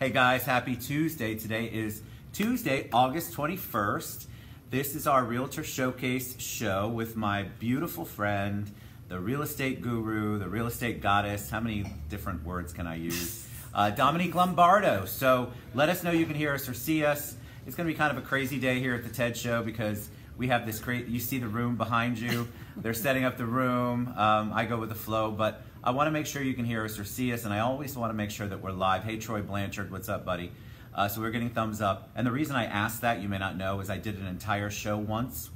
Hey guys, happy Tuesday. Today is Tuesday, August 21st. This is our Realtor Showcase Show with my beautiful friend, the real estate guru, the real estate goddess. How many different words can I use? Domenique Lombardo. So let us know you can hear us or see us. It's going to be kind of a crazy day here at the TED Show because we have this great, you see the room behind you. They're setting up the room. I go with the flow, but I want to make sure you can hear us or see us, and I always want to make sure that we're live. Hey, Troy Blanchard, what's up, buddy? So we're getting thumbs up. And the reason I asked that, you may not know, is I did an entire show once.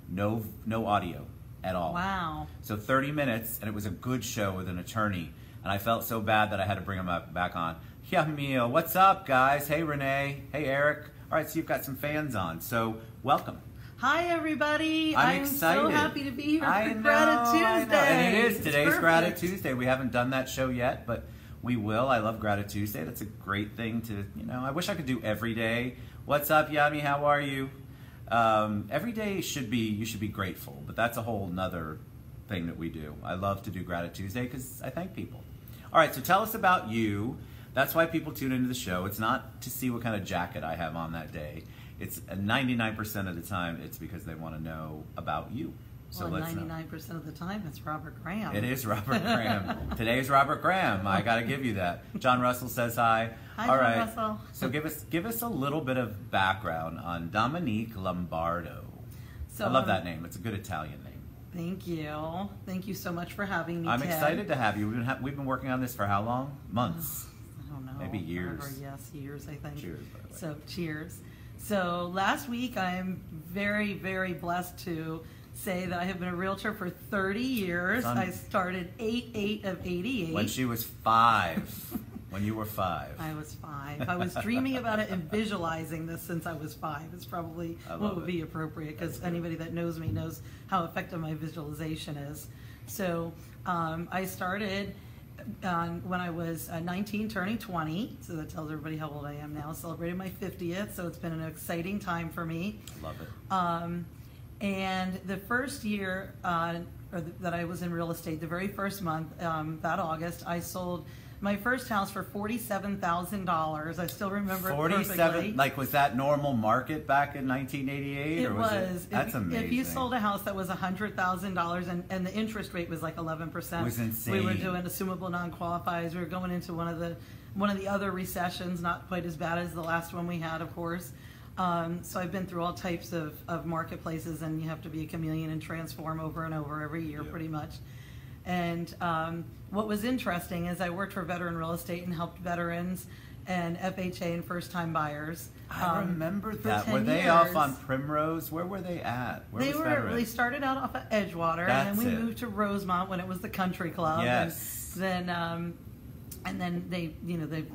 No audio at all. Wow. So 30 minutes, and it was a good show with an attorney. And I felt so bad that I had to bring him back on. Yeah, Mia, what's up, guys? Hey, Renee. Hey, Eric. All right, so you've got some fans on. So welcome. Hi, everybody. I'm excited. So happy to be here for Gratitude Tuesday. And it is. Today's Gratitude Tuesday. We haven't done that show yet, but we will. I love Gratitude Tuesday. That's a great thing to, I wish I could do every day. What's up, Yami? How are you? Every day you should be grateful, but that's a whole nother thing that we do. I love to do Gratitude Tuesday because I thank people. All right, so tell us about you. That's why people tune into the show. It's not to see what kind of jacket I have on that day. It's 99% of the time, it's because they want to know about you. So well, 99% of the time, it's Robert Graham. It is Robert Graham. Today's Robert Graham. I got to give you that. John Russell says hi. Hi, All John right. Russell. So give us a little bit of background on Domenique Lombardo. So, I love that name. It's a good Italian name. Thank you. Thank you so much for having me, I'm Ted. excited to have you. We've been working on this for how long? Months. I don't know. Maybe years. Forever, yes, years, I think. Cheers, by the way. So, cheers. So, last week, I'm very, very blessed to say that I have been a realtor for 30 years. I started 8/8 of 88. When she was 5. When you were 5. I was 5. I was dreaming about it and visualizing this since I was 5. It's probably what would be appropriate because anybody that knows me knows how effective my visualization is. So I started when I was 19, turning 20. So that tells everybody how old I am now. Celebrated my 50th, so it's been an exciting time for me. Love it. And the first year that I was in real estate, the very first month, that August, I sold my first house for $47,000. I still remember 47. It perfectly. Like, was that normal market back in 1988? It was. That's amazing. If you sold a house that was $100,000 and the interest rate was like 11%, it was insane. We were doing assumable non-qualifies. We were going into one of the other recessions, not quite as bad as the last one we had, of course. So I've been through all types of marketplaces, and you have to be a chameleon and transform over and over every year, pretty much. And what was interesting is I worked for veteran real estate and helped veterans and FHA and first-time buyers. I remember that. Were they years. off on Primrose? Where were they at? They started out off of Edgewater, and then we moved to Rosemont when it was the Country Club. Yes. And then they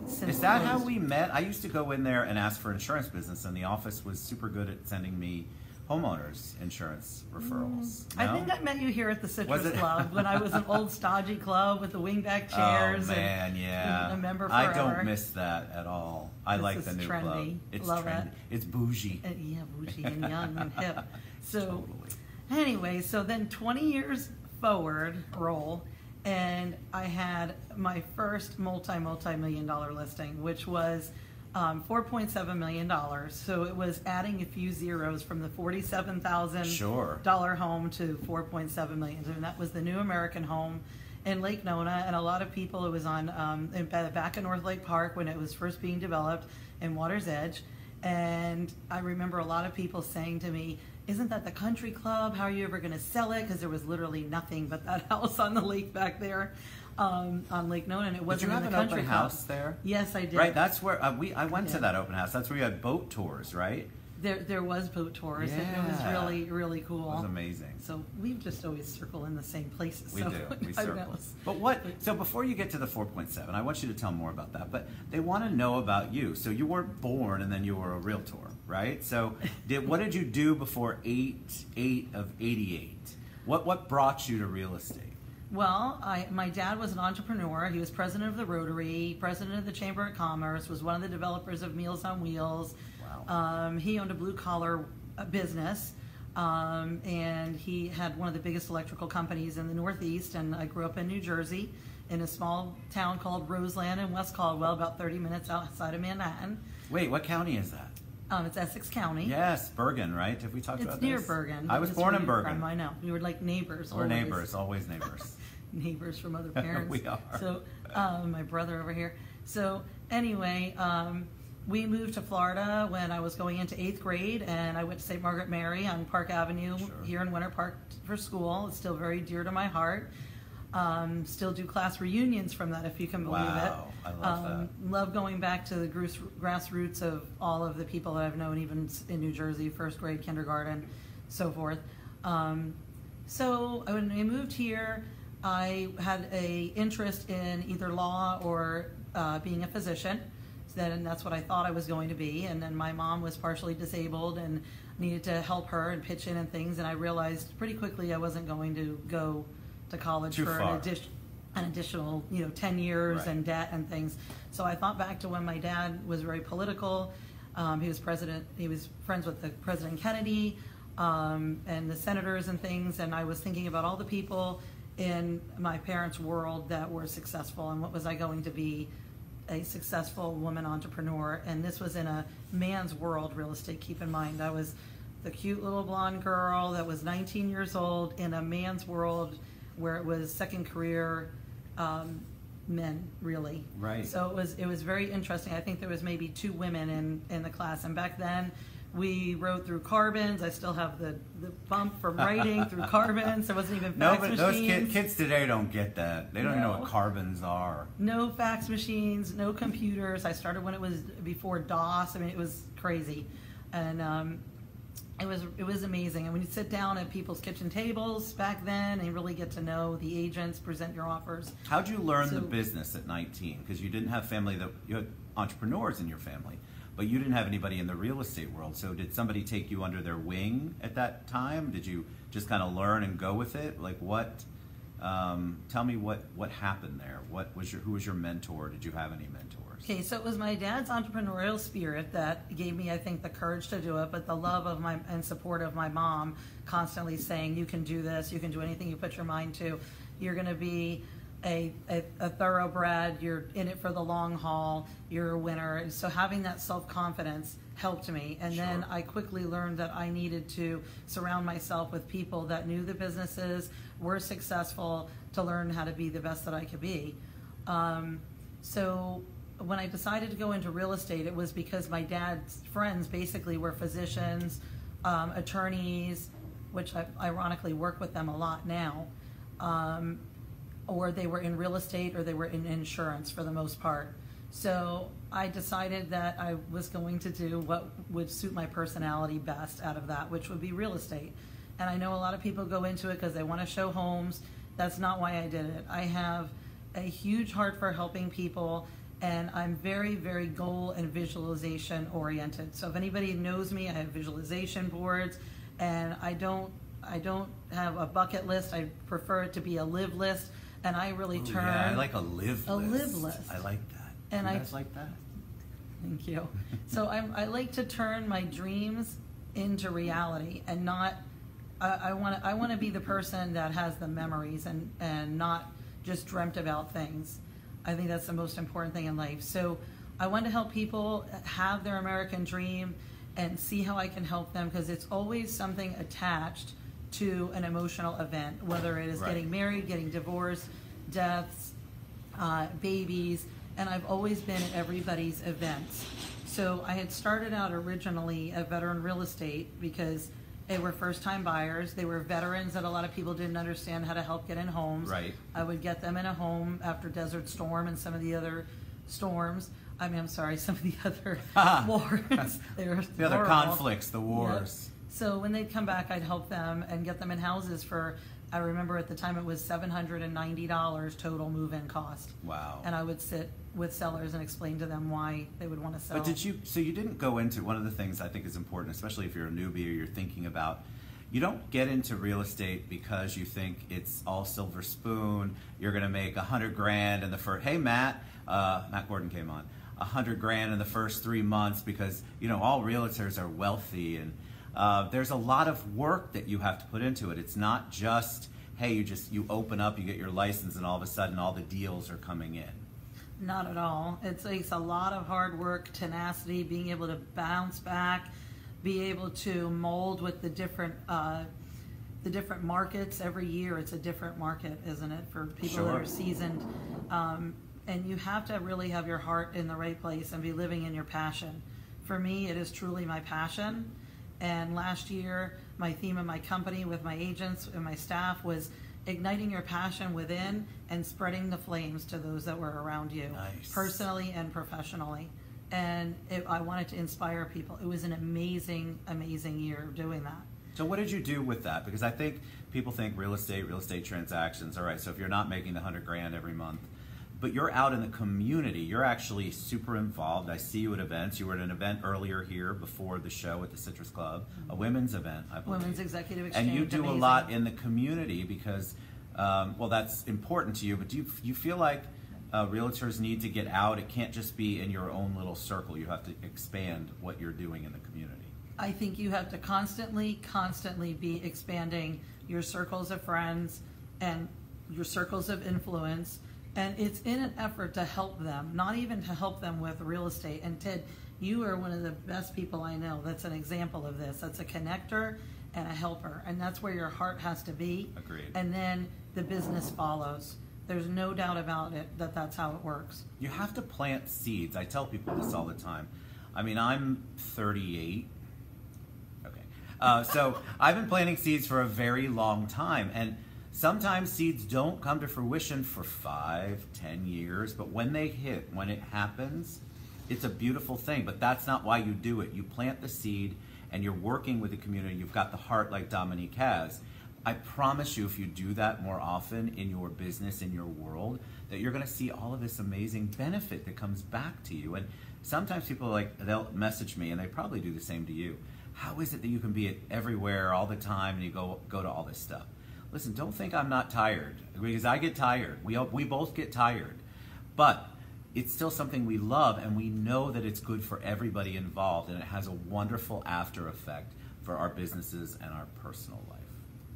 since Is that how we met? I used to go in there and ask for insurance business, and the office was super good at sending me homeowners insurance referrals. No? I think I met you here at the Citrus Club when I was an old stodgy club with the wingback chairs. Oh man, and yeah. A member forever. I don't miss that at all. I like the new trendy. club. It's Love trendy. It's bougie. Yeah, bougie and young and hip. So totally. Anyway, so then 20 years forward roll, and I had my first multi-million dollar listing, which was $4.7 million. So it was adding a few zeros from the $47,000 home to $4.7 million. And that was the new American home in Lake Nona. And a lot of people, it was on back in North Lake Park when it was first being developed in Water's Edge. And I remember a lot of people saying to me, "Isn't that the Country Club? How are you ever going to sell it?" Because there was literally nothing but that house on the lake back there. On Lake Nona, and it wasn't in the Country Club. Did you have an open house there? Yes, I did. Right, that's where I went to that open house. That's where you had boat tours, right? There was boat tours. Yeah. It was really, really cool. It was amazing. So we just always circle in the same places. We do. We circle. But so before you get to the 4.7, I want you to tell more about that. But they want to know about you. So you weren't born and then you were a realtor, right? So what did you do before 8/8 of 88? What brought you to real estate? Well, my dad was an entrepreneur. He was president of the Rotary, president of the Chamber of Commerce, was one of the developers of Meals on Wheels. Wow. He owned a blue-collar business, and he had one of the biggest electrical companies in the Northeast, and I grew up in New Jersey. in a small town called Roseland in West Caldwell, about 30 minutes outside of Manhattan. Wait, what county is that? It's Essex County. Yes, Bergen, right? Have we talked about this? It's near Bergen. I was born in Bergen. I know. We were like neighbors. We're neighbors, always neighbors. Neighbors from other parents. We are. So, my brother over here. So, anyway, we moved to Florida when I was going into 8th grade, and I went to St. Margaret Mary on Park Avenue here in Winter Park for school. It's still very dear to my heart. Still do class reunions from that, if you can believe it. Wow, I love that. Love going back to the grassroots of all of the people that I've known, even in New Jersey, 1st grade, kindergarten, so forth. So when I moved here, I had a interest in either law or being a physician. And that's what I thought I was going to be. And then my mom was partially disabled and needed to help her and pitch in and things. And I realized pretty quickly I wasn't going to go to college for an additional 10 years and debt and things. So I thought back to when my dad was very political. He was friends with the President Kennedy and the senators and things. And I was thinking about all the people in my parents' world that were successful, and what was I going to be, a successful woman entrepreneur. And this was in a man's world, real estate. Keep in mind, I was the cute little blonde girl that was 19 years old in a man's world where it was second career men, really. Right. So it was very interesting. I think there was maybe 2 women in the class, and back then we wrote through carbons. I still have the bump from writing through carbons. There wasn't even fax machines. Those kids today don't get that. They don't even know what carbons are. No fax machines, no computers. I started when it was before DOS. I mean, it was crazy. And it was amazing. And when you sit down at people's kitchen tables back then and really get to know the agents, present your offers. How'd you learn the business at 19? Because you didn't have you had entrepreneurs in your family, but you didn't have anybody in the real estate world. So did somebody take you under their wing at that time? Did you just kind of learn and go with it? Like tell me what happened there. Who was your mentor? Did you have any mentors? Okay, so it was my dad's entrepreneurial spirit that gave me, I think, the courage to do it, but the love of and support of my mom constantly saying, you can do this, you can do anything you put your mind to. You're going to be a thoroughbred, you're in it for the long haul, you're a winner. And so having that self-confidence helped me. And then I quickly learned that I needed to surround myself with people that knew the businesses, were successful, to learn how to be the best that I could be. So when I decided to go into real estate, it was because my dad's friends basically were physicians, attorneys, which I ironically work with them a lot now, or they were in real estate or they were in insurance for the most part. So I decided that I was going to do what would suit my personality best out of that, which would be real estate. And I know a lot of people go into it because they want to show homes. That's not why I did it. I have a huge heart for helping people, and I'm very, very goal and visualization oriented. So if anybody knows me, I have visualization boards, and I don't have a bucket list. I prefer it to be a live list, and I really turn. Yeah, I like a live list. A live list. I like that. And you guys like that? Thank you. So I like to turn my dreams into reality, and not. I want to be the person that has the memories and not just dreamt about things. I think that's the most important thing in life. So I want to help people have their American dream and see how I can help them, because it's always something attached to an emotional event, whether it is getting married, getting divorced, deaths, babies, and I've always been at everybody's events. So I had started out originally at Veteran Real Estate because they were first-time buyers. They were veterans that a lot of people didn't understand how to help get in homes. Right. I would get them in a home after Desert Storm and some of the other storms. I'm sorry, some of the other wars. The other conflicts, the wars. Yep. So when they'd come back, I'd help them and get them in houses for, I remember at the time it was $790 total move-in cost. Wow. And I would sit with sellers and explain to them why they would want to sell. But so you didn't go into, one of the things I think is important, especially if you're a newbie or you're thinking about, you don't get into real estate because you think it's all silver spoon, you're going to make $100,000 in the first, hey Matt Gordon came on, $100,000 in the first 3 months because, all realtors are wealthy, and there's a lot of work that you have to put into it. It's not just hey, you open up, you get your license, and all of a sudden all the deals are coming in. Not at all. It takes a lot of hard work, tenacity, being able to bounce back, be able to mold with the different markets. Every year it's a different market, isn't it, for people that are seasoned. And you have to really have your heart in the right place and be living in your passion. For me, it is truly my passion. And last year, my theme of my company with my agents and my staff was igniting your passion within and spreading the flames to those that were around you, personally and professionally. And I wanted to inspire people. It was an amazing, amazing year doing that. So what did you do with that? Because I think people think real estate transactions. All right, so if you're not making the $100,000 every month, but you're out in the community, you're actually super involved. I see you at events. You were at an event earlier here before the show at the Citrus Club, a women's event, I believe. Women's Executive Exchange. And you do a lot in the community because, well, that's important to you, but do you feel like realtors need to get out? It can't just be in your own little circle. You have to expand what you're doing in the community. I think you have to constantly be expanding your circles of friends and your circles of influence. And it's in an effort to help them, not even to help them with real estate. And Ted, you are one of the best people I know that's an example of this. That's a connector and a helper. And that's where your heart has to be. Agreed. And then the business follows. There's no doubt about it that that's how it works. You have to plant seeds. I tell people this all the time. I mean, I'm 38. Okay. So I've been planting seeds for a very long time. And sometimes seeds don't come to fruition for 5, 10 years, but when they hit, when it happens, it's a beautiful thing. But that's not why you do it. You plant the seed and you're working with the community. You've got the heart like Domenique has. I promise you, if you do that more often in your business, in your world, that you're going to see all of this amazing benefit that comes back to you. And sometimes people they'll message me, and they probably do the same to you. How is it that you can be everywhere all the time and you go to all this stuff? Listen, don't think I'm not tired, because I get tired. We both get tired. But it's still something we love, and we know that it's good for everybody involved, and it has a wonderful after effect for our businesses and our personal life.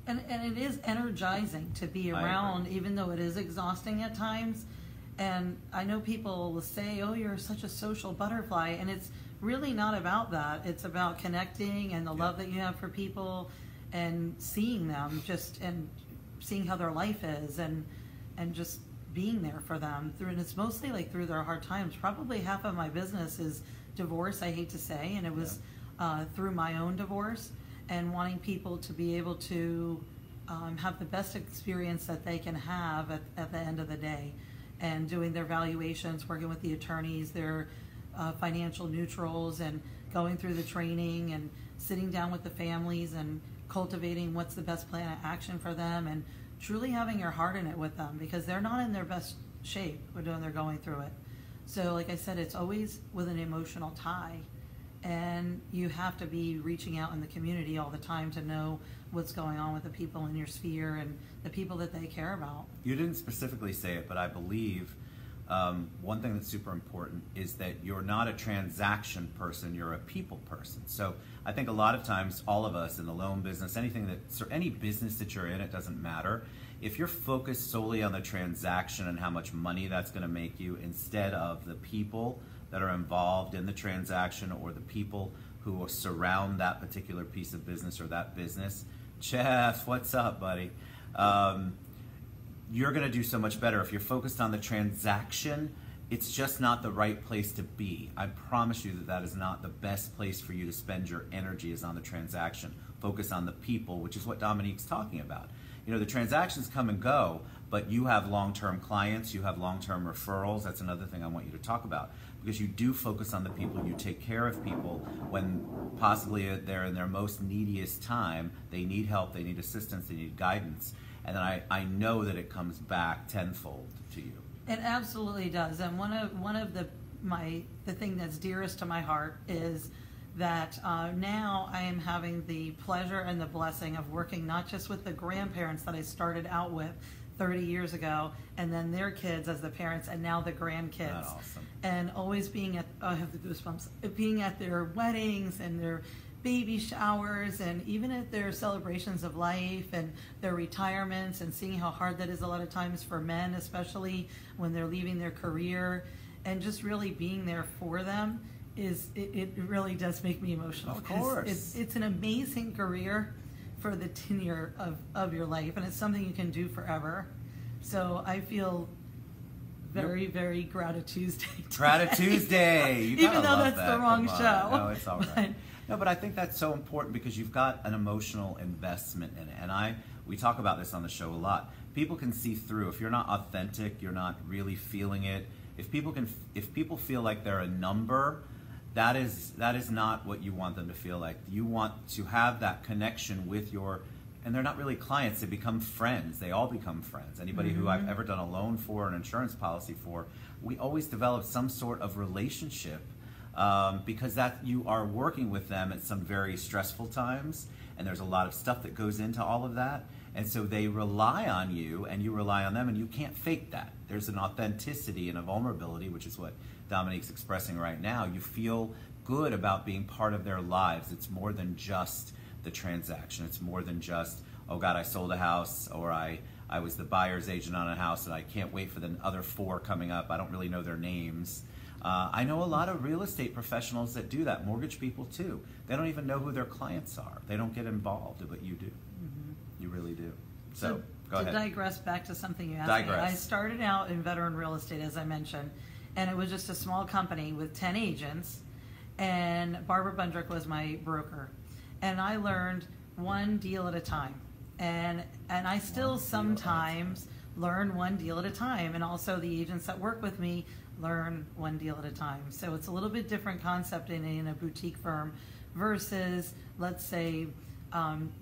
And it is energizing to be around, even though it is exhausting at times. And I know people will say, oh, you're such a social butterfly, and it's really not about that. It's about connecting and the love that you have for people, and seeing them and seeing how their life is, and just being there for them and it's mostly like through their hard times. Probably half of my business is divorce, I hate to say, and it was through my own divorce, and wanting people to be able to have the best experience that they can have at the end of the day, and doing their valuations, working with the attorneys, their financial neutrals, and going through the training and sitting down with the families and cultivating what's the best plan of action for them, and truly having your heart in it with them, because they're not in their best shape when they're going through it. So like I said, it's always with an emotional tie, and you have to be reaching out in the community all the time to know what's going on with the people in your sphere and the people that they care about. You didn't specifically say it, but I believe one thing that's super important is that you're not a transaction person, you're a people person. So I think a lot of times, all of us in the loan business, any business that you're in, it doesn't matter. If you're focused solely on the transaction and how much money that's going to make you, instead of the people that are involved in the transaction or the people who surround that particular piece of business or that business. Jeff, what's up, buddy? You're going to do so much better. If you're focused on the transaction, it's just not the right place to be. I promise you that is not the best place for you to spend your energy, is on the transaction. Focus on the people, which is what Domenique's talking about. You know, the transactions come and go, but you have long-term clients, you have long-term referrals. That's another thing I want you to talk about, because you do focus on the people. You take care of people when possibly they're in their most neediest time. They need help, they need assistance, they need guidance. And then I know that it comes back tenfold to you. It absolutely does. And one of the thing that's dearest to my heart is that now I am having the pleasure and the blessing of working not just with the grandparents that I started out with 30 years ago, and then their kids as the parents, and now the grandkids. That's awesome. And always being at, I have the goosebumps, being at their weddings and their baby showers, and even at their celebrations of life and their retirements, and seeing how hard that is a lot of times for men, especially when they're leaving their career, and just really being there for them it really does make me emotional. Of course. It's an amazing career for the tenure of your life, and it's something you can do forever. So I feel very, very Gratitude-Tuesday. Gratitude-Tuesday. Even though that's the wrong show. No, it's all right. No, but I think that's so important because you've got an emotional investment in it. And we talk about this on the show a lot. People can see through. If you're not authentic, you're not really feeling it. If people feel like they're a number, that is not what you want them to feel like. You want to have that connection with and they're not really clients, they become friends. They all become friends. Anybody who I've ever done a loan for, an insurance policy for, we always develop some sort of relationship because that you are working with them at some very stressful times, and there's a lot of stuff that goes into all of that. And so they rely on you, and you rely on them, and you can't fake that. There's an authenticity and a vulnerability, which is what Dominique's expressing right now. You feel good about being part of their lives. It's more than just the transaction. It's more than just, oh God, I sold a house, or I was the buyer's agent on a house and I can't wait for the other 4 coming up. I don't really know their names. I know a lot of real estate professionals that do that, mortgage people too. They don't even know who their clients are. They don't get involved, but you do. You really do. So go ahead. To digress back to something you asked me, I started out in veteran real estate, as I mentioned, and it was just a small company with 10 agents, and Barbara Bundrick was my broker. And I learned one deal at a time. And I still sometimes learn one deal at a time. And also the agents that work with me learn one deal at a time. So it's a little bit different concept in a boutique firm versus, let's say,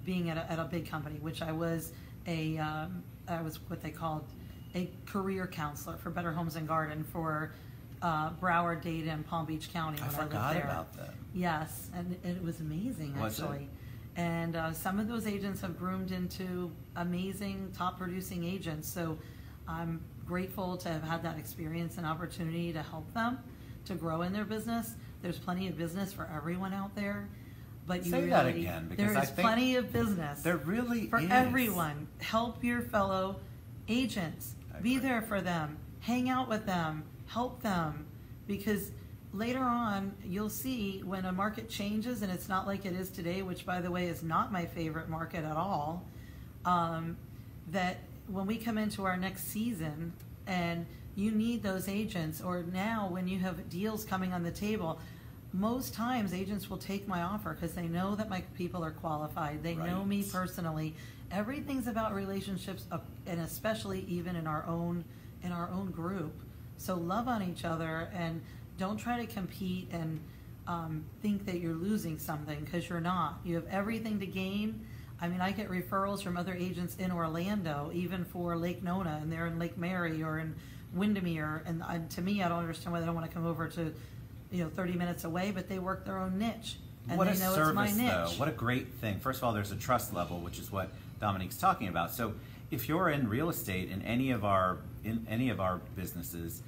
being at a big company, which I was I was what they called a career counselor for Better Homes and Garden for Broward, Dade, and Palm Beach County when I lived there. I forgot about that. Yes, and it was amazing, actually. And some of those agents have groomed into amazing, top-producing agents. So I'm grateful to have had that experience and opportunity to help them to grow in their business. There's plenty of business for everyone out there. But Say that again, because there is plenty of business. There really for everyone. Help your fellow agents. Be there for them. Hang out with them. Help them. Because later on, you'll see when a market changes, and it's not like it is today, which, by the way, is not my favorite market at all, that when we come into our next season and you need those agents, or now when you have deals coming on the table, most times agents will take my offer because they know that my people are qualified. They know me personally. Everything's about relationships, and especially even in our own group. So love on each other and don't try to compete and think that you're losing something, because you're not. You have everything to gain. I mean, I get referrals from other agents in Orlando, even for Lake Nona, and they're in Lake Mary or in Windermere. And to me, I don't understand why they don't want to come over to 30 minutes away, but they work their own niche. And what they a know service, it's my niche. though. What a great thing. First of all, there's a trust level, which is what Dominique's talking about. So if you're in real estate in any of our businesses,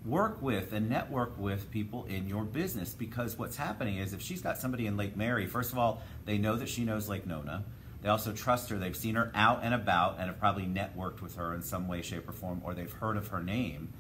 work with and network with people in your business, because what's happening is if she's got somebody in Lake Mary, first of all, they know that she knows Lake Nona. They also trust her. They've seen her out and about and have probably networked with her in some way, shape, or form, or they've heard of her name.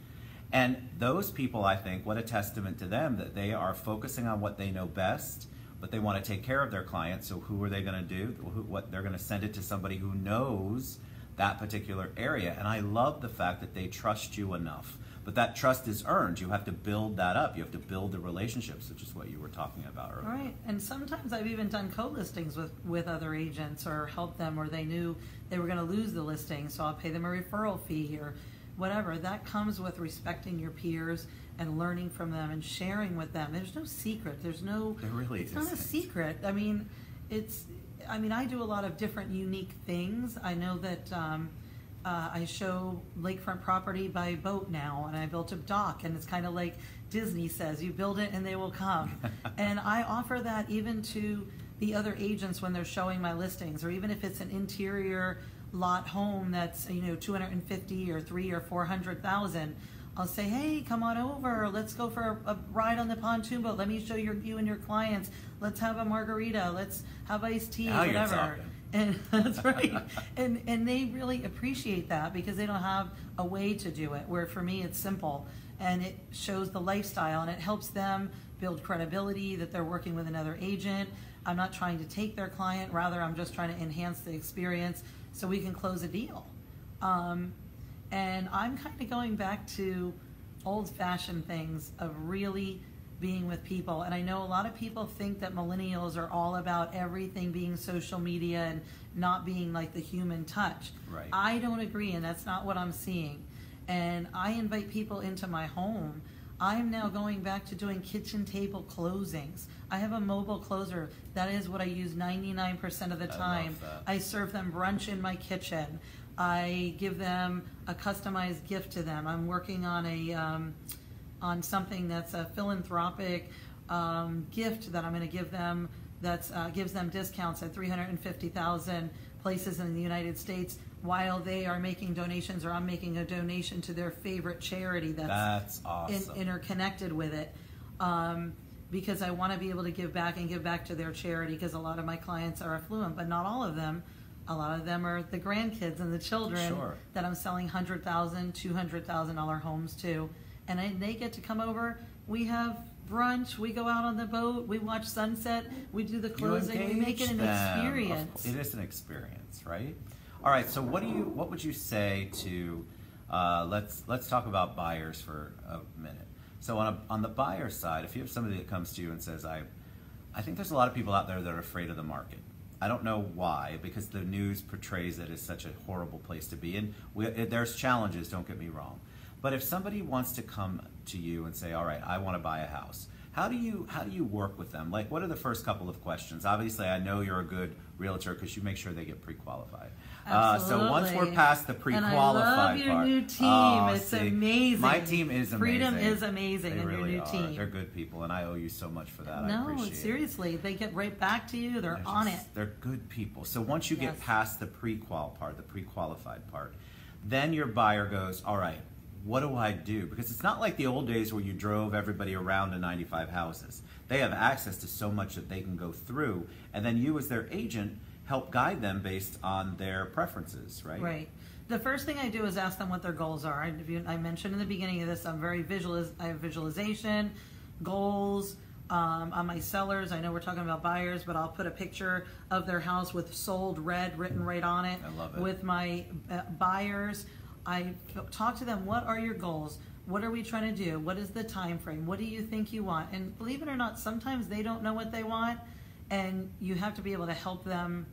And those people, I think, what a testament to them that they are focusing on what they know best, but they want to take care of their clients. So who are they going to do? What they're going to send it to somebody who knows that particular area. And I love the fact that they trust you enough. But that trust is earned. You have to build that up. You have to build the relationships, which is what you were talking about earlier. Right. And sometimes I've even done co-listings with other agents, or helped them, or they knew they were going to lose the listing, so I'll pay them a referral fee or whatever. That comes with respecting your peers and learning from them and sharing with them. There's no secret. It's not a secret. I mean, I do a lot of different unique things. I know that I show lakefront property by boat now, and I built a dock, and it's kind of like Disney says, you build it and they will come. And I offer that even to the other agents when they're showing my listings, or even if it's an interior lot home that's 250 or 300 or 400,000. I'll say, hey, come on over. Let's go for a ride on the pontoon boat. Let me show you and your clients. Let's have a margarita. Let's have iced tea, now whatever. You're talking. And that's right. and they really appreciate that because they don't have a way to do it. Where for me, it's simple. And it shows the lifestyle, and it helps them build credibility that they're working with another agent. I'm not trying to take their client. Rather, I'm just trying to enhance the experience so we can close a deal. And I'm kind of going back to old-fashioned things of really being with people. And I know a lot of people think that millennials are all about everything being social media and not being like the human touch. Right. I don't agree, and that's not what I'm seeing. And I invite people into my home. I'm now going back to doing kitchen table closings. I have a mobile closer. That is what I use 99% of the time. Love that. I serve them brunch in my kitchen. I give them a customized gift to them. I'm working on on something that's a philanthropic gift that I'm going to give them that gives them discounts at 350,000 places in the United States while they are making donations, or I'm making a donation to their favorite charity that's awesome. Interconnected with it. Because I want to be able to give back and give back to their charity, because a lot of my clients are affluent, but not all of them. A lot of them are the grandkids and the children that I'm selling $100,000, $200,000 homes to. And they get to come over. We have brunch. We go out on the boat. We watch sunset. We do the closing. We make it an experience. It is an experience, right? All right. So what would you say to? Let's talk about buyers for a minute. So on the buyer side, if you have somebody that comes to you and says, I think there's a lot of people out there that are afraid of the market. I don't know why, because the news portrays it as such a horrible place to be in. There's challenges, don't get me wrong. But if somebody wants to come to you and say, all right, I want to buy a house, how do you work with them? Like, what are the first couple of questions? Obviously, I know you're a good realtor because you make sure they get pre-qualified. So once we're past the pre-qualified part. And I love your new team. It's amazing. My team is amazing. Freedom is amazing in really your new team. They're good people, and I owe you so much for that. No, I appreciate seriously. They get right back to you. They're on it. They're good people. So once you get past the pre-qual part, the pre-qualified part, then your buyer goes, all right, what do I do? Because it's not like the old days where you drove everybody around to 95 houses. They have access to so much that they can go through, and then you as their agent help guide them based on their preferences, right? Right. The first thing I do is ask them what their goals are. I mentioned in the beginning of this, I have visualization, goals. On my sellers, I know we're talking about buyers, but I'll put a picture of their house with sold red written right on it. I love it. With my buyers, I talk to them, what are your goals? What are we trying to do? What is the time frame? What do you think you want? And believe it or not, sometimes they don't know what they want, and you have to be able to help them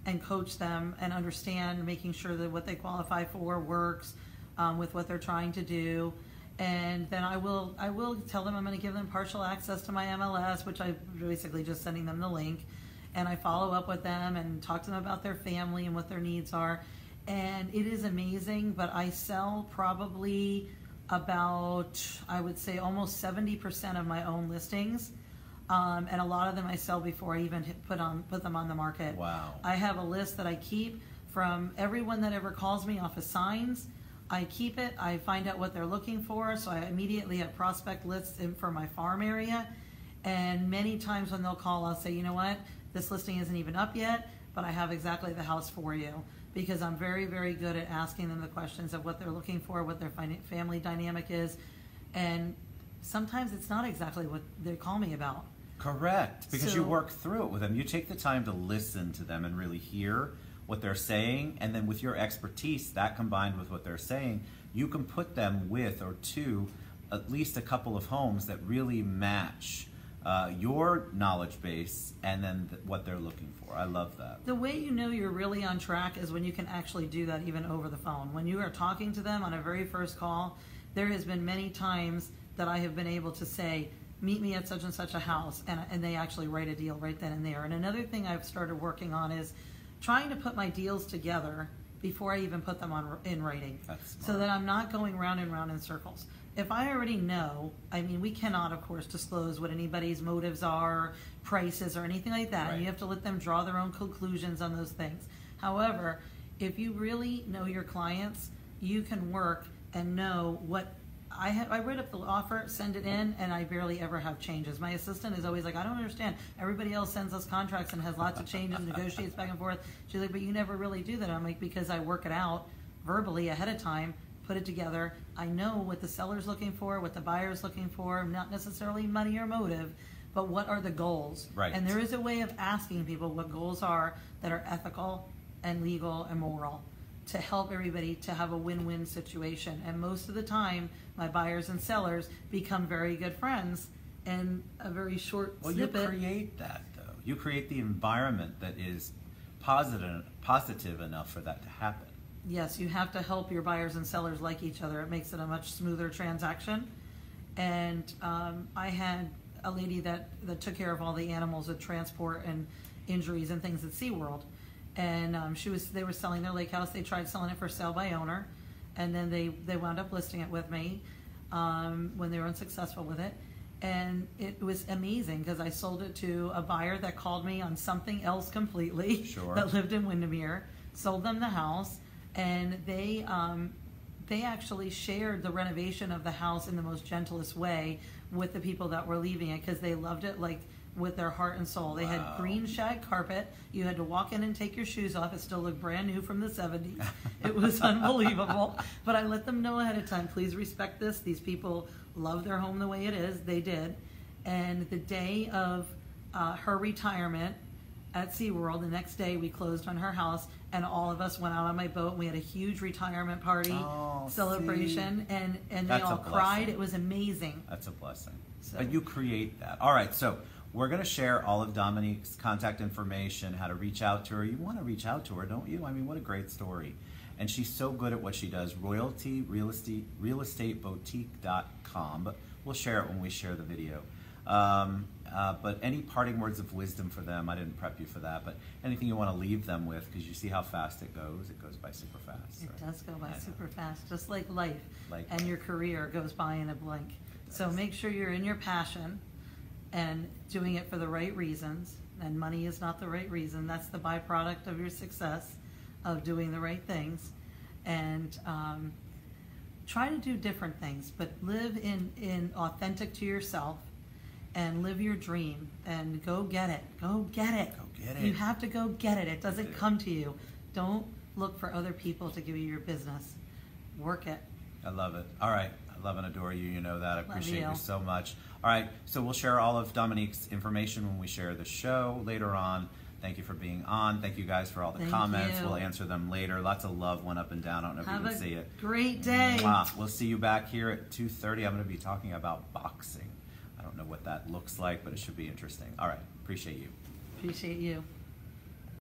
and coach them and understand, making sure that what they qualify for works with what they're trying to do. And then I will tell them I'm going to give them partial access to my MLS, which I'm basically just sending them the link. And I follow up with them and talk to them about their family and what their needs are. And it is amazing, but I sell probably about, I would say, almost 70% of my own listings. And a lot of them I sell before I even put them on the market. Wow. I have a list that I keep from everyone that ever calls me off of signs. I keep it. I find out what they're looking for, so I immediately have prospect lists for my farm area. And many times when they'll call, I'll say, you know what, this listing isn't even up yet, but I have exactly the house for you. Because I'm very, very good at asking them the questions of what they're looking for, what their family dynamic is. And sometimes it's not exactly what they call me about. Correct, because you work through it with them. You take the time to listen to them and really hear what they're saying, and then with your expertise, that combined with what they're saying, you can put them with or to at least a couple of homes that really match your knowledge base and then what they're looking for. I love that. The way you know you're really on track is when you can actually do that even over the phone. When you are talking to them on a very first call, there has been many times that I have been able to say, meet me at such and such a house, and they actually write a deal right then and there. And another thing I've started working on is trying to put my deals together before I even put them in writing, so that I'm not going round and round in circles. If I already know, I mean, we cannot, of course, disclose what anybody's motives are, prices, or anything like that. Right. You have to let them draw their own conclusions on those things. However, if you really know your clients, you can work and know what I write up the offer, send it in, and I barely ever have changes. My assistant is always like, I don't understand. Everybody else sends us contracts and has lots of changes, negotiates back and forth. She's like, but you never really do that. I'm like, because I work it out verbally ahead of time, put it together. I know what the seller's looking for, what the buyer's looking for, not necessarily money or motive, but what are the goals? Right. And there is a way of asking people what goals are that are ethical and legal and moral, to help everybody to have a win-win situation. And most of the time, my buyers and sellers become very good friends in a very short snippet. You create that, though. You create the environment that is positive enough for that to happen. Yes, you have to help your buyers and sellers like each other. It makes it a much smoother transaction. And I had a lady that took care of all the animals at transport and injuries and things at SeaWorld. And they were selling their lake house. They tried selling it for sale by owner, and then they wound up listing it with me when they were unsuccessful with it. And it was amazing because I sold it to a buyer that called me on something else completely. Sure. That lived in Windermere. Sold them the house, and they actually shared the renovation of the house in the most gentlest way with the people that were leaving it, because they loved it like with their heart and soul. They had green shag carpet. You had to walk in and take your shoes off. It still looked brand new from the 70s. It was unbelievable. But I let them know ahead of time, please respect this. These people love their home the way it is. They did. And the day of her retirement at SeaWorld, the next day we closed on her house, and all of us went out on my boat. We had a huge retirement party celebration, and they all cried. It was amazing. That's a blessing. But you create that. All right, so we're going to share all of Domenique's contact information, how to reach out to her. You want to reach out to her, don't you? I mean, what a great story. And she's so good at what she does. Royalty, realestateboutique.com. But we'll share it when we share the video. But any parting words of wisdom for them? I didn't prep you for that, but anything you want to leave them with, because you see how fast it goes. It goes by super fast. It does go by super fast, just like life. And your career goes by in a blink. So make sure you're in your passion and doing it for the right reasons. And money is not the right reason. That's the byproduct of your success, of doing the right things. And try to do different things, but live in authentic to yourself, and live your dream, and go get it. Go get it. Go get it. You have to go get it. It doesn't come to you. Don't look for other people to give you your business. Work it. I love it. All right. I love and adore you. You know that. I appreciate you you so much. All right. So we'll share all of Domenique's information when we share the show later on. Thank you for being on. Thank you guys for all the comments. We'll answer them later. Lots of love went up and down. I don't know if you can see it. Have a great day. Mwah. We'll see you back here at 2:30. I'm going to be talking about boxing. I don't know what that looks like, but it should be interesting. All right. Appreciate you. Appreciate you.